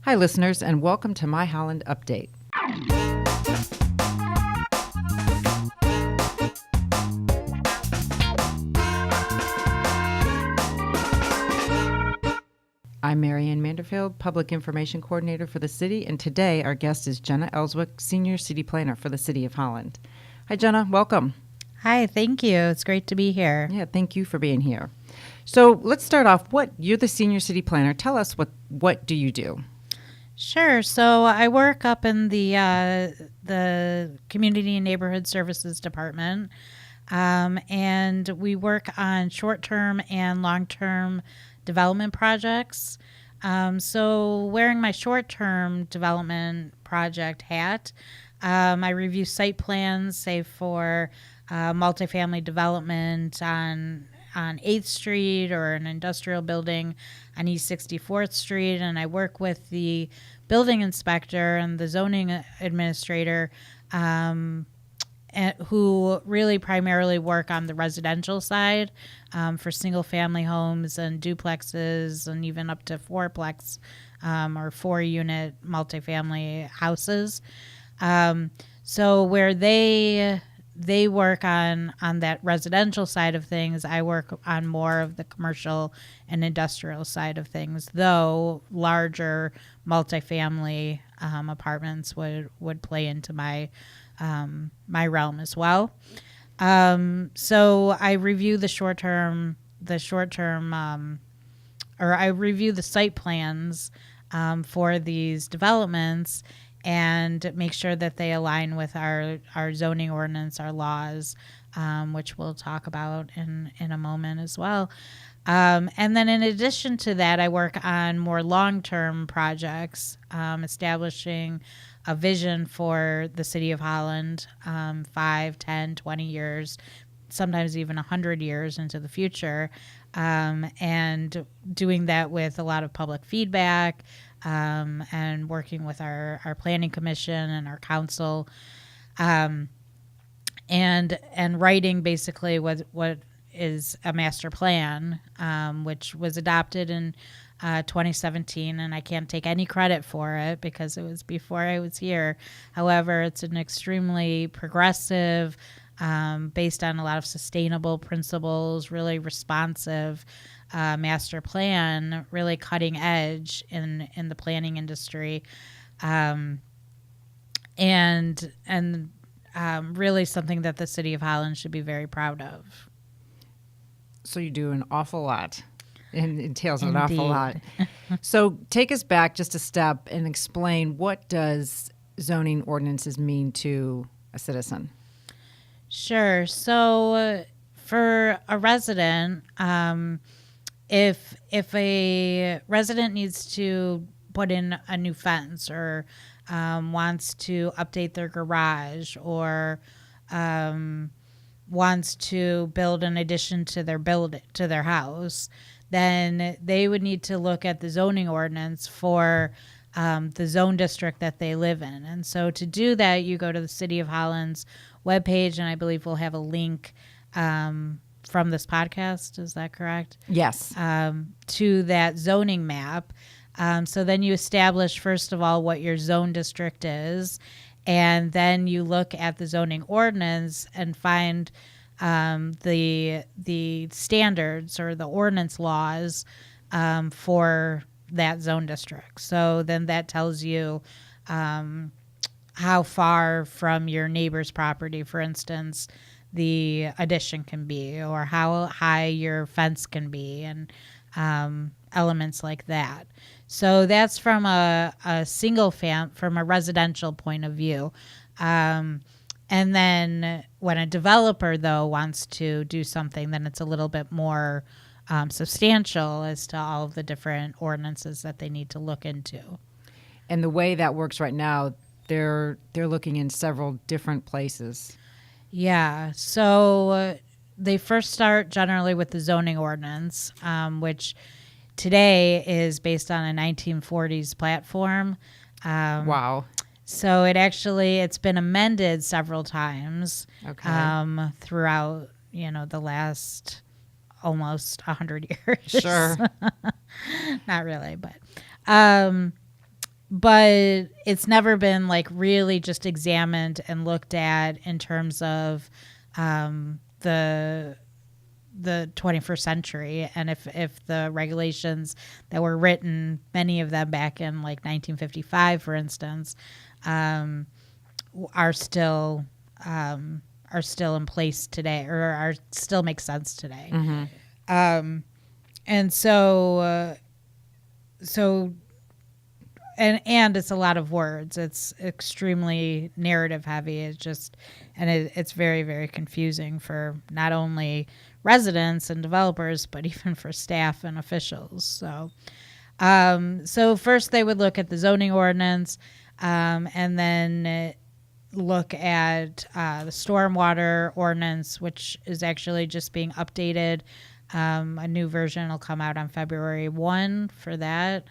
Hi, listeners, and welcome to My Holland Update. I'm Marianne Manderfield, Public Information Coordinator for the city, and today our guest is Jenna Ellswick, Senior City Planner for the City of Holland. Hi, Jenna. Welcome. Hi, thank you. It's great to be here. Yeah, thank you for being here. So let's start off. You're the Senior City Planner. Tell us what do you do? Sure. So I work up in the Community and Neighborhood Services Department, and we work on short-term and long-term development projects. So wearing my short-term development project hat, I review site plans, say for multifamily development on 8th Street or an industrial building on East 64th Street, and I work with the building inspector and the zoning administrator who really primarily work on the residential side for single-family homes and duplexes and even up to fourplex or four-unit multifamily houses. So where they work on that residential side of things, I work on more of the commercial and industrial side of things, though larger multifamily apartments would play into my realm as well. So I review I review the site plans for these developments and make sure that they align with our zoning ordinance, our laws, which we'll talk about in a moment as well. And then in addition to that, I work on more long-term projects, establishing a vision for the City of Holland 5, 10, 20 years, sometimes even 100 years into the future, and doing that with a lot of public feedback, and working with our planning commission and our council, and writing basically what is a master plan, which was adopted in 2017, and I can't take any credit for it because it was before I was here. However, it's an extremely progressive, based on a lot of sustainable principles, really responsive master plan, really cutting edge in the planning industry, and really something that the City of Holland should be very proud of. So you do an awful lot. And it entails an Indeed. awful lot. So take us back just a step and explain, what does zoning ordinances mean to a citizen? Sure. So for a resident, if a resident needs to put in a new fence or wants to update their garage or wants to build an addition to their house, then they would need to look at the zoning ordinance for the zone district that they live in. And so to do that, you go to the City of Holland's webpage, and I believe we'll have a link from this podcast. Is that correct? Yes. To that zoning map. So then you establish, first of all, what your zone district is, and then you look at the zoning ordinance and find the standards or the ordinance laws for that zone district. So then that tells you how far from your neighbor's property, for instance, the addition can be, or how high your fence can be, and elements like that. So that's from a from a residential point of view. And then when a developer, though, wants to do something, then it's a little bit more substantial as to all of the different ordinances that they need to look into. And the way that works right now, they're looking in several different places. Yeah. So they first start generally with the zoning ordinance, which today is based on a 1940s platform. Wow. So it's been amended several times throughout, the last almost 100 years. Sure. Not really, but but it's never been like really just examined and looked at in terms of the 21st century, and if the regulations that were written, many of them back in like 1955, for instance, are still in place today, or are still make sense today. And so and it's a lot of words. It's extremely narrative heavy. It's very, very confusing for not only residents and developers, but even for staff and officials. So first they would look at the zoning ordinance, and then look at the stormwater ordinance, which is actually just being updated. A new version will come out on February 1 for that.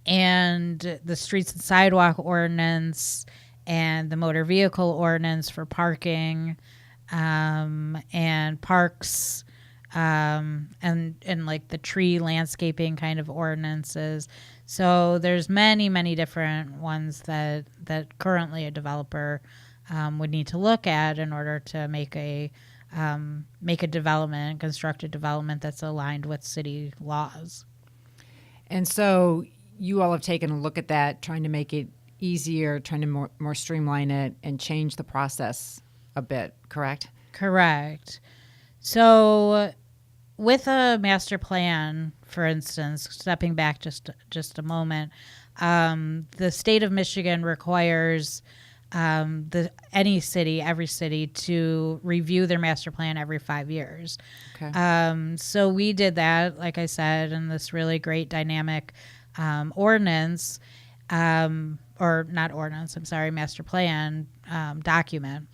And the streets and sidewalk ordinance, and the motor vehicle ordinance for parking, and parks, and like the tree landscaping kind of ordinances. So there's many different ones that currently a developer would need to look at in order to make a development, construct a development that's aligned with city laws. And so you all have taken a look at that, trying to make it easier, trying to more streamline it and change the process a bit, correct? Correct. So with a master plan, for instance, stepping back just a moment, the state of Michigan requires every city to review their master plan every 5 years. Okay. So we did that, like I said, in this really great dynamic ordinance, or not ordinance, I'm sorry, master plan document.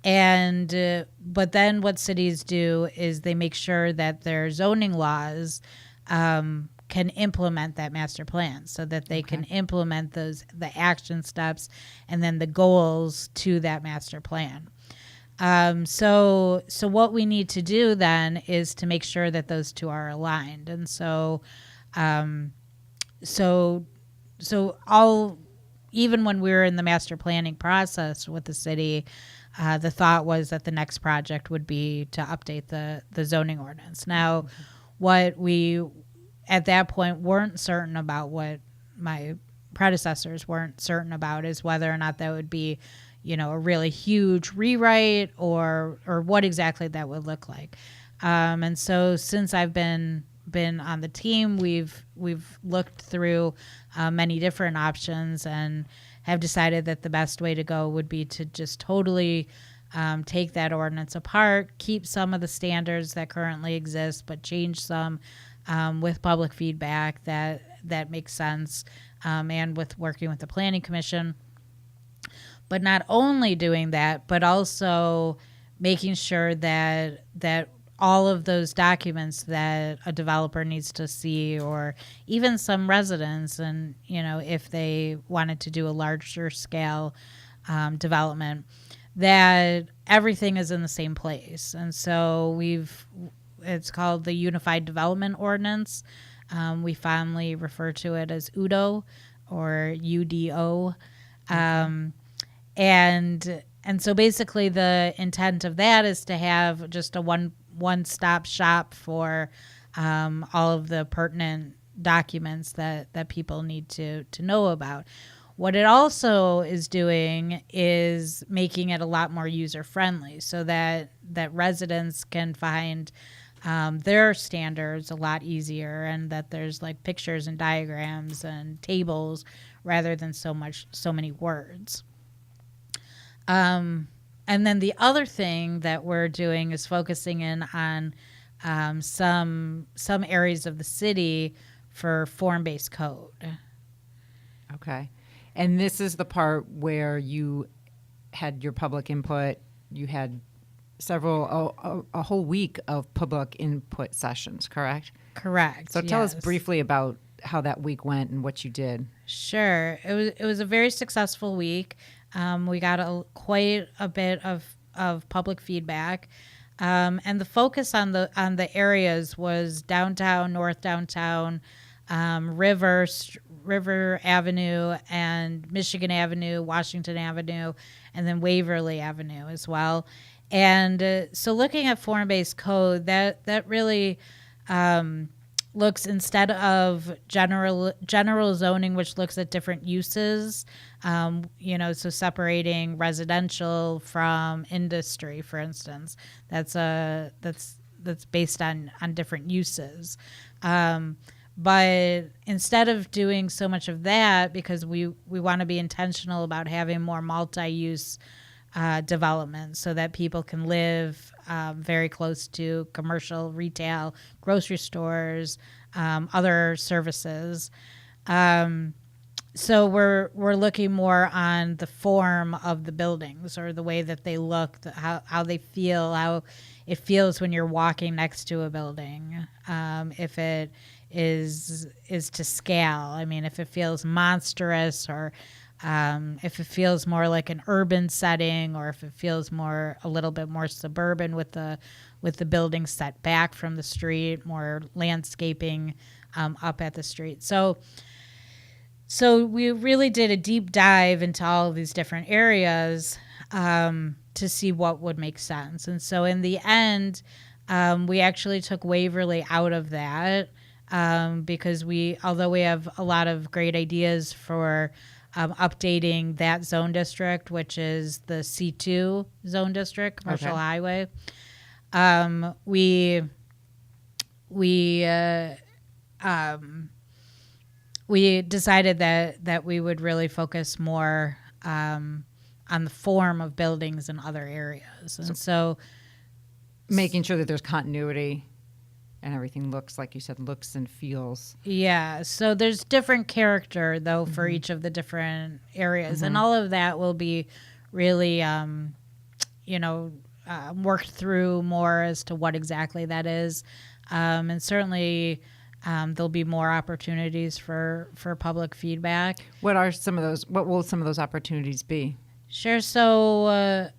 And but then what cities do is they make sure that their zoning laws can implement that master plan, so that they can implement the action steps and then the goals to that master plan. So what we need to do then is to make sure that those two are aligned. And so even when we were in the master planning process with the city, the thought was that the next project would be to update the zoning ordinance. Now, what we at that point weren't certain about, what my predecessors weren't certain about, is whether or not that would be, a really huge rewrite, or what exactly that would look like. And so since I've been on the team, we've looked through many different options and have decided that the best way to go would be to just totally take that ordinance apart, keep some of the standards that currently exist, but change some with public feedback that makes sense, and with working with the Planning Commission. But not only doing that, but also making sure that all of those documents that a developer needs to see, or even some residents, and if they wanted to do a larger scale development, that everything is in the same place. And so it's called the Unified Development Ordinance. We fondly refer to it as UDO, or UDO. And so basically the intent of that is to have just a one-stop shop for all of the pertinent documents that people need to know about. What it also is doing is making it a lot more user-friendly, so that residents can find their standards a lot easier, and that there's like pictures and diagrams and tables rather than so many words. And then the other thing that we're doing is focusing in on some areas of the city for form-based code. Okay. And this is the part where you had your public input. You had a whole week of public input sessions, correct? Correct. So tell us briefly about how that week went and what you did. Sure. It was a very successful week. We got quite a bit of public feedback, and the focus on the areas was downtown, north downtown, river, River Avenue and Michigan Avenue, Washington Avenue, and then Waverly Avenue as well. And so looking at form-based code, that really looks, instead of general zoning, which looks at different uses, so separating residential from industry, for instance, that's based on different uses. But instead of doing so much of that, because we want to be intentional about having more multi-use development so that people can live very close to commercial, retail, grocery stores, other services. So we're looking more on the form of the buildings, or the way that they look, how they feel, how it feels when you're walking next to a building. If it is to scale, I mean, if it feels monstrous, or if it feels more like an urban setting, or if it feels a little bit more suburban with the buildings set back from the street, more landscaping up at the street. So we really did a deep dive into all of these different areas to see what would make sense. And so in the end, we actually took Waverly out of that because although we have a lot of great ideas for updating that zone district, which is the C2 zone district, commercial highway, we decided that we would really focus more on the form of buildings in other areas. And so making sure that there's continuity and everything looks, like you said, looks and feels. Yeah. So there's different character, though, for each of the different areas. And all of that will be really, worked through more as to what exactly that is. And certainly there'll be more opportunities for public feedback. What will some of those opportunities be? Sure. So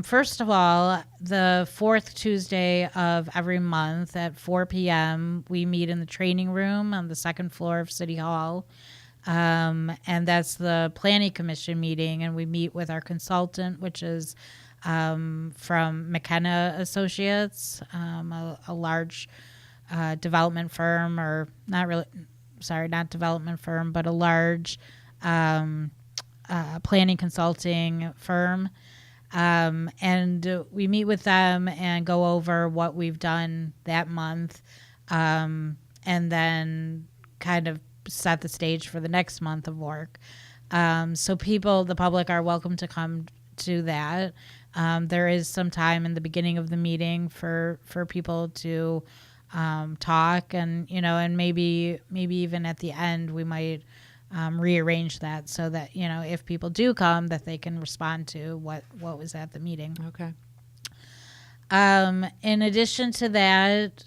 first of all, the fourth Tuesday of every month at 4 p.m., we meet in the training room on the second floor of City Hall. And that's the Planning Commission meeting. And we meet with our consultant, which is from McKenna Associates, a large development firm, or not development firm, but a large planning consulting firm. And we meet with them and go over what we've done that month, and then kind of set the stage for the next month of work. So the public are welcome to come to that. There is some time in the beginning of the meeting for people to talk, and maybe even at the end we might rearrange that so that if people do come, that they can respond to what was at the meeting. Okay. In addition to that,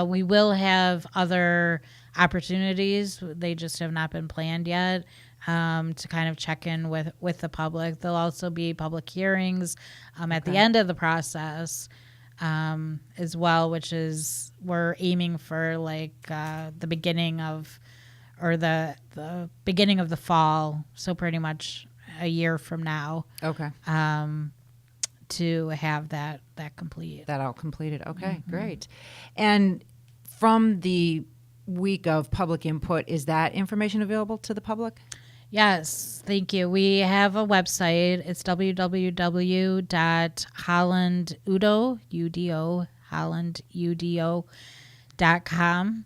we will have other opportunities. They just have not been planned yet, to kind of check in with the public. There'll also be public hearings at the end of the process as well, which is we're aiming for the beginning of the beginning of the fall, so pretty much a year from now. Okay. To have that complete. That all completed. Okay, great. And from the week of public input, is that information available to the public? Yes, thank you. We have a website. It's www.hollandudo.com.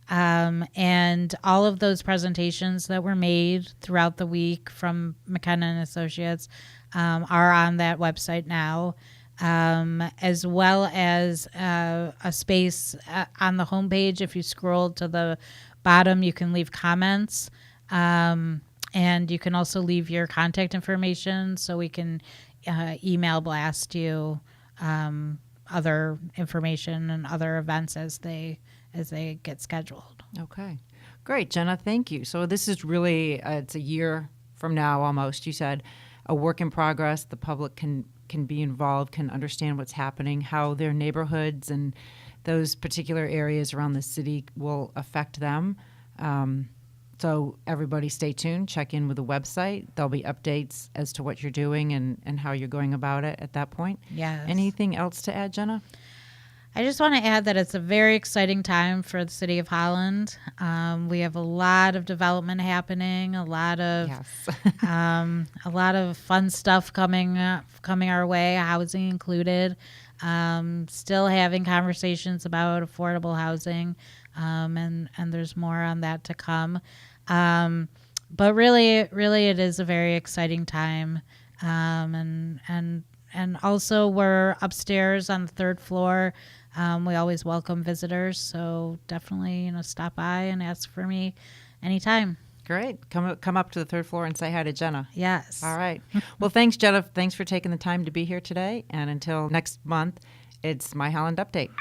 And all of those presentations that were made throughout the week from McKenna and Associates are on that website now, as well as a space on the homepage. If you scroll to the bottom, you can leave comments, and you can also leave your contact information so we can email blast you other information and other events as they get scheduled. Okay, great, Jenna. Thank you. So this is really it's a year from now almost. You said a work in progress. The public can be involved, can understand what's happening, how their neighborhoods and those particular areas around the city will affect them. So everybody stay tuned, check in with the website. There'll be updates as to what you're doing and how you're going about it at that point. Yes. Anything else to add, Jenna? I just want to add that it's a very exciting time for the City of Holland. We have a lot of development happening, a lot of fun stuff coming our way, housing included. Still having conversations about affordable housing, and there's more on that to come. But really, it is a very exciting time, and also we're upstairs on the third floor. We always welcome visitors, so definitely, stop by and ask for me anytime. Great. Come up to the third floor and say hi to Jenna. Yes. All right. Well, thanks, Jenna. Thanks for taking the time to be here today. And until next month, it's My Holland Update.